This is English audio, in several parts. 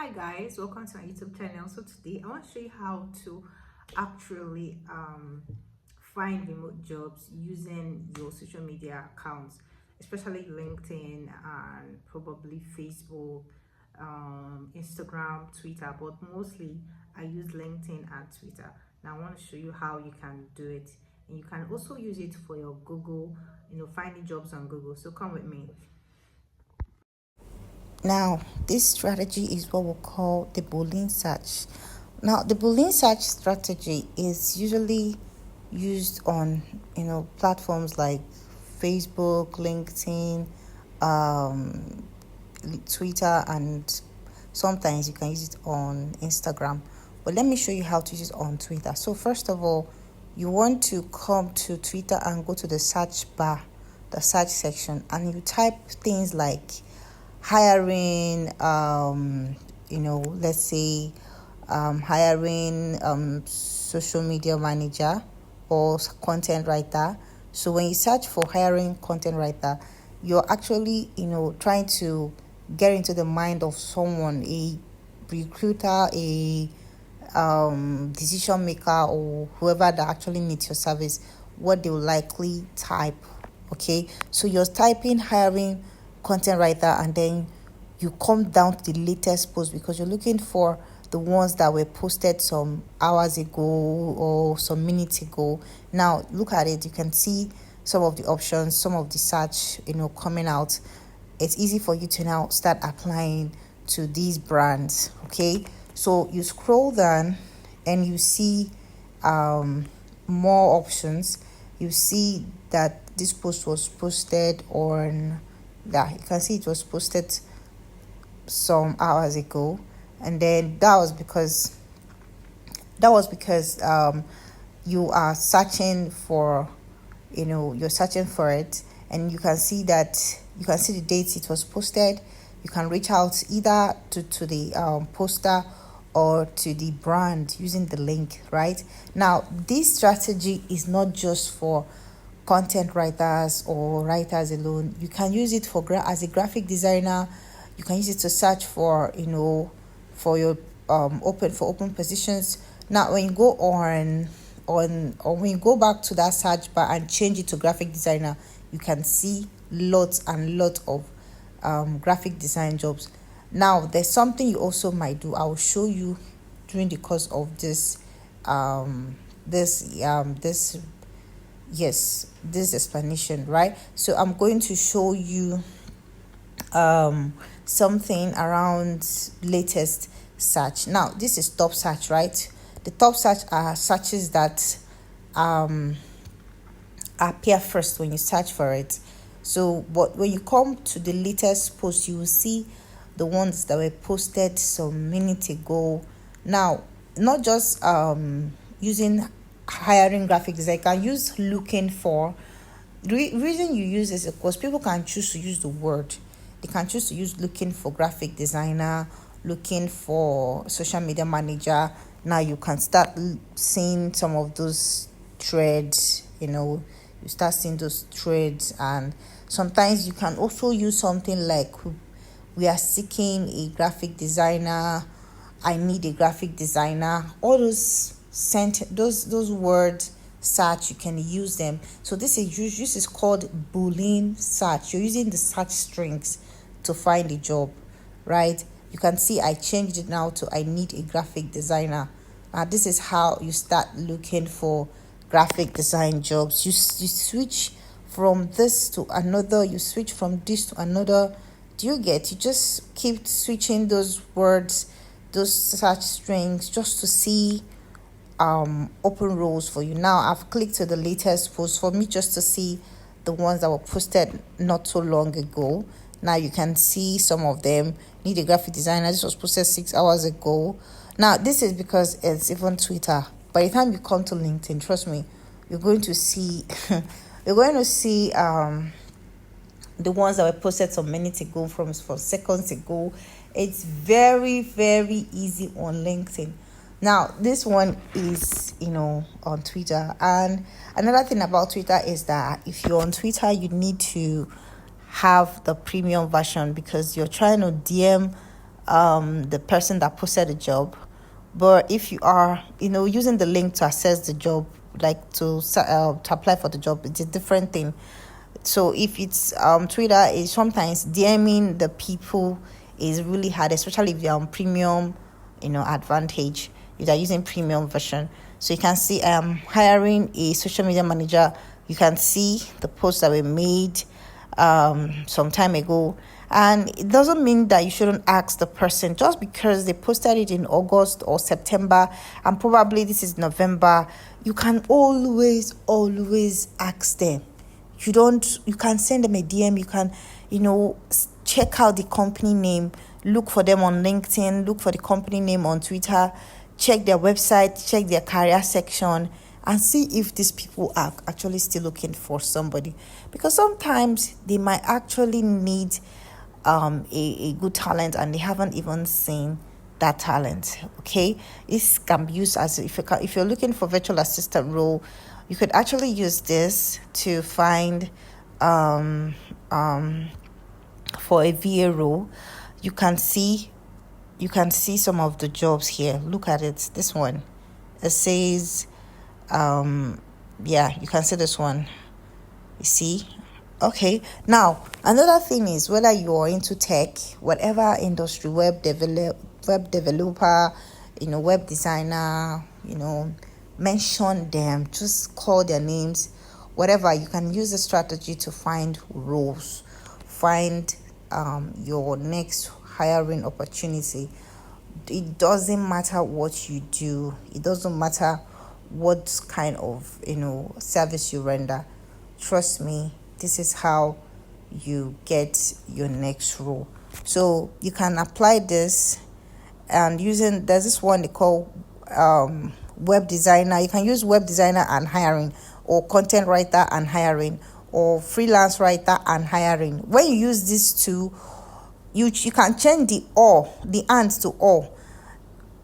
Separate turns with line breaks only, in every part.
Hi guys, welcome to my YouTube channel. So today I want to show you how to actually find remote jobs using your social media accounts, especially LinkedIn and probably Facebook, Instagram, Twitter, but mostly I use LinkedIn and Twitter. Now I want to show you how you can do it, and you can also use it for your Google, finding jobs on Google. So come with me.
Now, this strategy is what we call the Boolean search. Now, the Boolean search strategy is usually used on platforms like Facebook, LinkedIn, um, Twitter, and sometimes you can use it on Instagram. But let me show you how to use it on Twitter. So first of all, you want to come to Twitter and go to the search bar, the search section, and you type things like hiring, let's say hiring social media manager or content writer. So when you search for hiring content writer, you're actually trying to get into the mind of someone, a recruiter, a decision maker, or whoever that actually needs your service, what they will likely type. Okay, so you're typing hiring content writer, and then you come down to the latest post because you're looking for the ones that were posted some hours ago or some minutes ago. Now look at it, you can see some of the options, some of the search coming out. It's easy for you to now start applying to these brands. Okay, so you scroll down and you see more options. You see that this post was posted on, yeah, you can see it was posted some hours ago, and then that was because you are searching for, you're searching for it, and you can see the dates it was posted. You can reach out either to the poster or to the brand using the link. Right now, this strategy is not just for content writers or writers alone. You can use it for as a graphic designer. You can use it to search for for your open positions. Now when you go on or when you go back to that search bar and change it to graphic designer, you can see lots and lots of graphic design jobs. Now there's something you also might do. I will show you during the course of this this explanation, right? So I'm going to show you something around latest search. Now this is top search, right? The top search are searches that appear first when you search for it. So but when you come to the latest post, you will see the ones that were posted some minutes ago. Now, not just using hiring graphic design, you can use looking for. The reason you use this is because people can choose to use the word. They can choose to use looking for graphic designer, looking for social media manager. Now you can start seeing some of those threads. You start seeing those threads, and sometimes you can also use something like, we are seeking a graphic designer, I need a graphic designer. All those words search, you can use them. So this is called Boolean search. You're using the search strings to find a job, right? You can see I changed it now to I need a graphic designer. This is how you start looking for graphic design jobs. You switch from this to another, you switch from this to another. Do you get? You just keep switching those words, those search strings, just to see open roles for you. Now I've clicked to the latest post for me just to see the ones that were posted not so long ago. Now you can see some of them. Need a graphic designer. This was posted 6 hours ago. Now this is because it's even Twitter. By the time you come to LinkedIn, trust me, you're going to see the ones that were posted some minutes ago, from seconds ago. It's very, very easy on LinkedIn. Now this one is on Twitter. And another thing about Twitter is that if you're on Twitter, you need to have the premium version, because you're trying to DM the person that posted the job. But if you are, using the link to access the job, like to apply for the job, it's a different thing. So if it's Twitter, is sometimes DMing the people is really hard, especially if you're on premium, advantage. If you're using premium version, so you can see hiring a social media manager. You can see the posts that were made some time ago, and it doesn't mean that you shouldn't ask the person just because they posted it in August or September, and probably this is November. You can always ask them. You can send them a DM. You can check out the company name, look for them on LinkedIn, look for the company name on Twitter, check their website, check their career section, and see if these people are actually still looking for somebody, because sometimes they might actually need a good talent and they haven't even seen that talent. Okay, this can be used as if you're looking for virtual assistant role, you could actually use this to find for a VA role. You can see some of the jobs here. Look at it. This one, it says you can see this one. You see? Okay. Now, another thing is whether you're into tech, whatever industry, web developer, web designer, mention them, just call their names, whatever. You can use a strategy to find roles, find your next hiring opportunity. It doesn't matter what you do, it doesn't matter what kind of service you render. Trust me, this is how you get your next role. So you can apply this, and there's this one they call web designer. You can use web designer and hiring, or content writer and hiring, or freelance writer and hiring. When you use these two, you can change the and to or,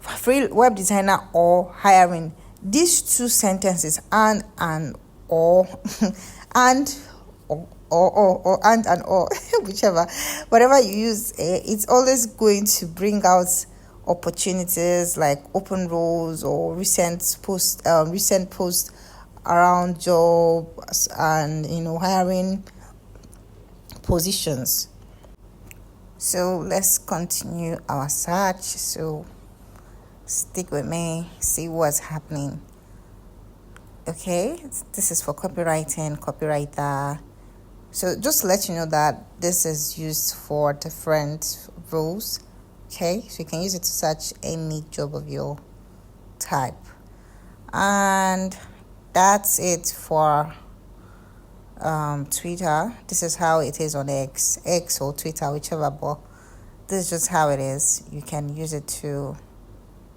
free web designer or hiring. These two sentences, and or and or and or whichever, whatever you use, it's always going to bring out opportunities like open roles or recent post around jobs and hiring positions. So let's continue our search. So stick with me, see what's happening. Okay, this is for copywriting, copywriter. So just to let you know that this is used for different roles. Okay, so you can use it to search any job of your type. And that's it for Twitter. This is how it is on X or Twitter, whichever, but this is just how it is. You can use it to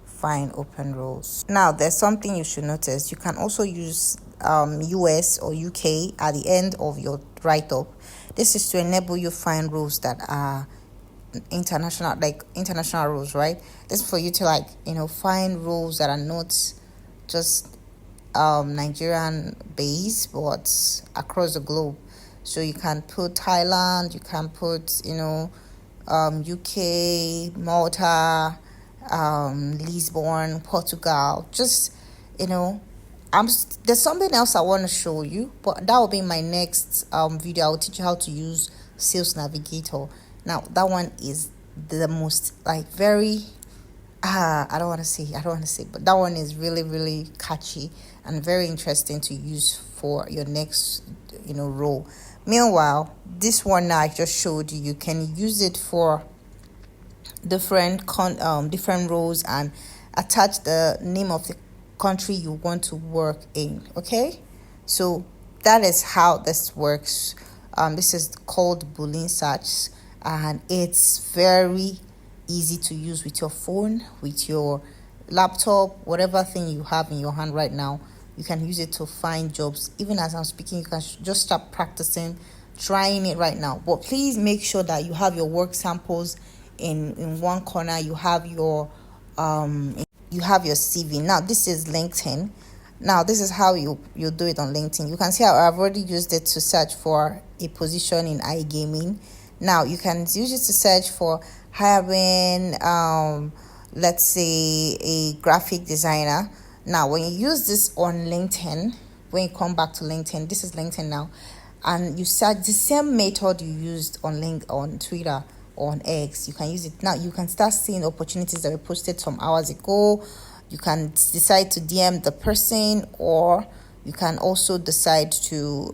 find open roles. Now, there's something you should notice. You can also use US or UK at the end of your write-up. This is to enable you find roles that are international roles, right? This is for you to find roles that are not just Nigerian based, but across the globe. So you can put Thailand, you can put UK, Malta, Lisbon, Portugal. Just there's something else I want to show you, but that will be my next video. I will teach you how to use Sales Navigator. Now that one is the most very I don't want to say, but that one is really, really catchy and very interesting to use for your next role. Meanwhile, this one now I just showed you can use it for different roles and attach the name of the country you want to work in. Okay, so that is how this works. This is called Boolean search, and it's very easy to use with your phone, with your laptop, whatever thing you have in your hand right now. You can use it to find jobs. Even as I'm speaking, you can just start practicing, trying it right now. But please make sure that you have your work samples in one corner. You have your CV. Now this is LinkedIn. Now this is how you do it on LinkedIn. You can see how I've already used it to search for a position in iGaming. Now you can use it to search for hiring let's say a graphic designer. Now when you use this on LinkedIn, when you come back to LinkedIn, this is LinkedIn now, and you search the same method you used on Twitter or on X, you can use it now. You can start seeing opportunities that were posted some hours ago. You can decide to DM the person, or you can also decide to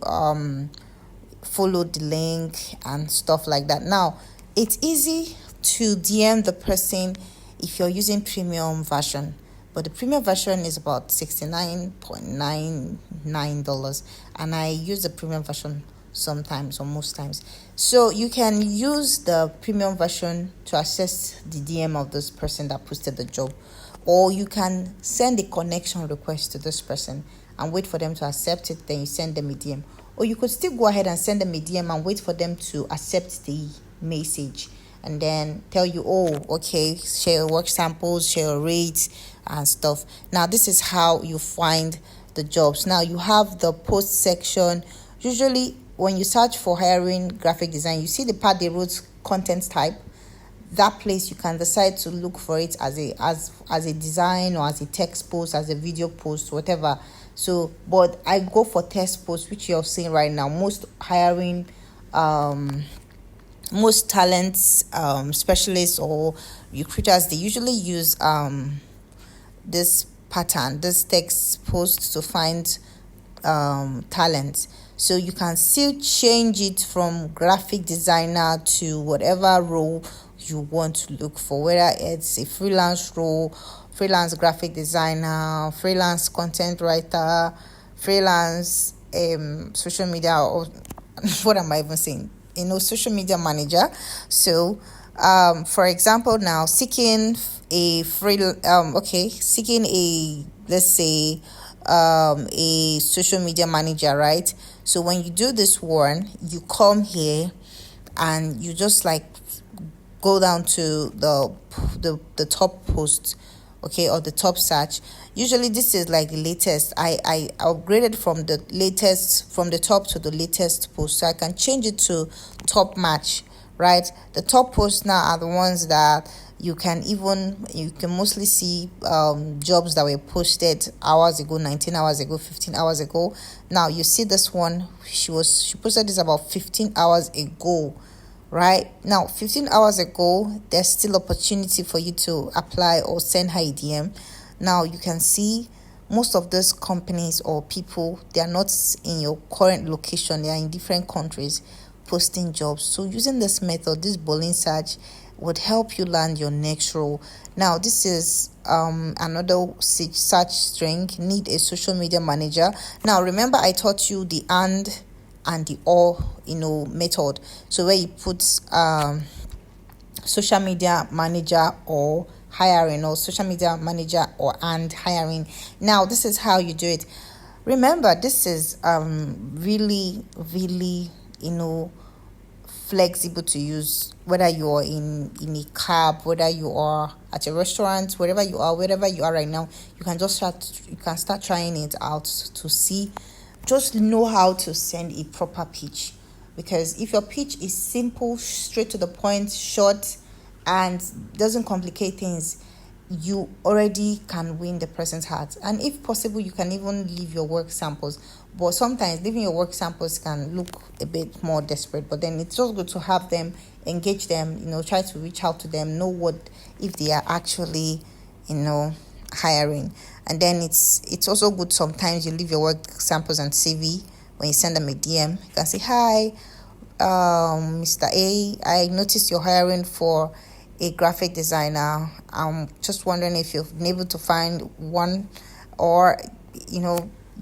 follow the link and stuff like that. Now it's easy to DM the person if you're using premium version, but the premium version is about $69.99, and I use the premium version sometimes or most times. So you can use the premium version to access the DM of this person that posted the job, or you can send a connection request to this person and wait for them to accept it, then you send them a DM. Or you could still go ahead and send them a DM and wait for them to accept the message, and then tell you, oh, okay, share your work samples, share your rates and stuff. Now this is how you find the jobs. Now you have the post section. Usually when you search for hiring graphic design, you see the part they wrote content type. That place you can decide to look for it as a design, or as a text post, as a video post, whatever. So but I go for text post, which you're seeing right now. Most talents specialists or recruiters, they usually use this pattern, this text post, to find talent. So you can still change it from graphic designer to whatever role you want to look for, whether it's a freelance role, freelance graphic designer, freelance content writer, freelance social media, or what am I even saying? Social media manager. So for example, now seeking a let's say a social media manager, right? So when you do this one, you come here and you just like go down to the top post, okay, or the top search. Usually this is like the latest. I upgraded from the top to the latest post, so I can change it to top match, right? The top posts now are the ones that you can mostly see jobs that were posted hours ago, 19 hours ago, 15 hours ago. Now you see this one, she posted this about 15 hours ago, right? Now 15 hours ago, there's still opportunity for you to apply or send her a DM. Now you can see most of those companies or people, they are not in your current location, they are in different countries posting jobs. So using this method, this Boolean search, would help you land your next role. Now this is another search string, need a social media manager. Now remember I taught you the and the or method. So where you put social media manager or hiring, or social media manager or and hiring. Now this is how you do it. Remember, this is really flexible to use, whether you're in a cab, whether you are at a restaurant, wherever you are right now. You can start trying it out to see. Just know how to send a proper pitch, because if your pitch is simple, straight to the point, short, and doesn't complicate things, you already can win the person's heart. And if possible, you can even leave your work samples. But sometimes leaving your work samples can look a bit more desperate, but then it's just good to have them, engage them, try to reach out to them, know what if they are actually hiring. And then it's also good sometimes you leave your work samples and CV. When you send them a DM, you can say, hi, Mr. A, I noticed you're hiring for a graphic designer. I'm just wondering if you've been able to find one, or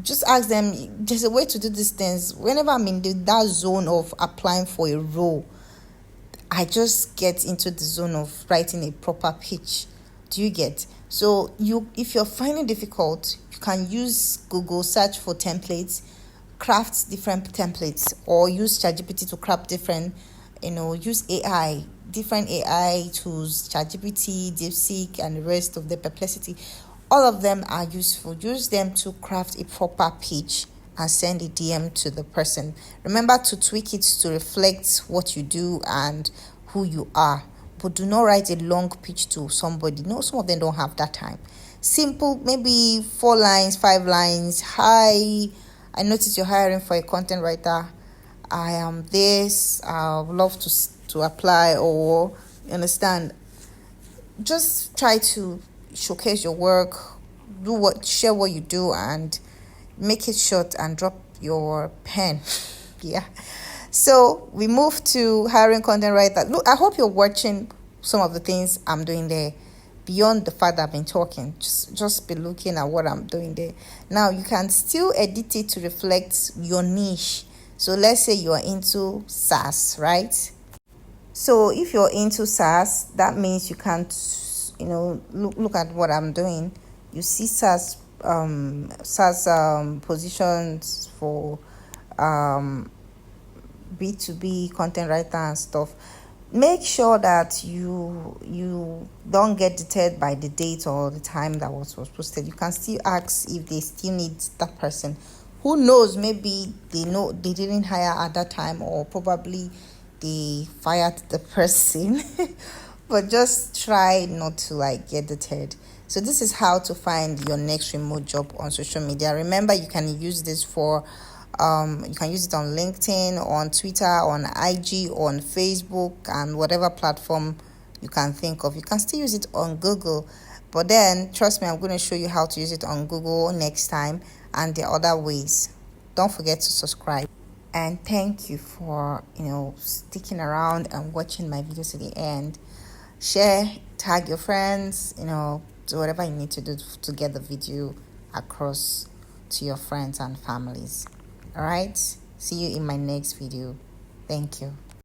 just ask them. There's a way to do these things. Whenever I'm in that zone of applying for a role, I just get into the zone of writing a proper pitch. Do you get? So if you're finding it difficult, you can use Google, search for templates, craft different templates, or use ChatGPT to craft different, use AI, different AI tools, ChatGPT, DeepSeek, and the rest of the Perplexity. All of them are useful. Use them to craft a proper pitch and send a DM to the person. Remember to tweak it to reflect what you do and who you are. but do not write a long pitch to somebody. No, some of them don't have that time. Simple, maybe 4 lines, 5 lines. Hi, I noticed you're hiring for a content writer. I am this. I would love to apply, or you understand. Just try to showcase your work, share what you do, and make it short and drop your pen. Yeah. So we move to hiring content writer. Look, I hope you're watching some of the things I'm doing there. Beyond the fact that I've been talking, just be looking at what I'm doing there. Now you can still edit it to reflect your niche. So let's say you are into SaaS, right? So if you're into SaaS, that means you can't, look at what I'm doing. You see SaaS positions for B2B content writer and stuff. Make sure that you don't get deterred by the date or the time that was posted. You can still ask if they still need that person. Who knows, maybe they didn't hire at that time, or probably they fired the person. But just try not to get deterred. So this is how to find your next remote job on social media. Remember, you can use this for you can use it on LinkedIn, on Twitter, on IG, on Facebook, and whatever platform you can think of. You can still use it on Google, but then trust me, I'm going to show you how to use it on Google next time, and the other ways. Don't forget to subscribe. And thank you for sticking around and watching my video to the end. Share, tag your friends, do whatever you need to do to get the video across to your friends and families. All right, see you in my next video. Thank you.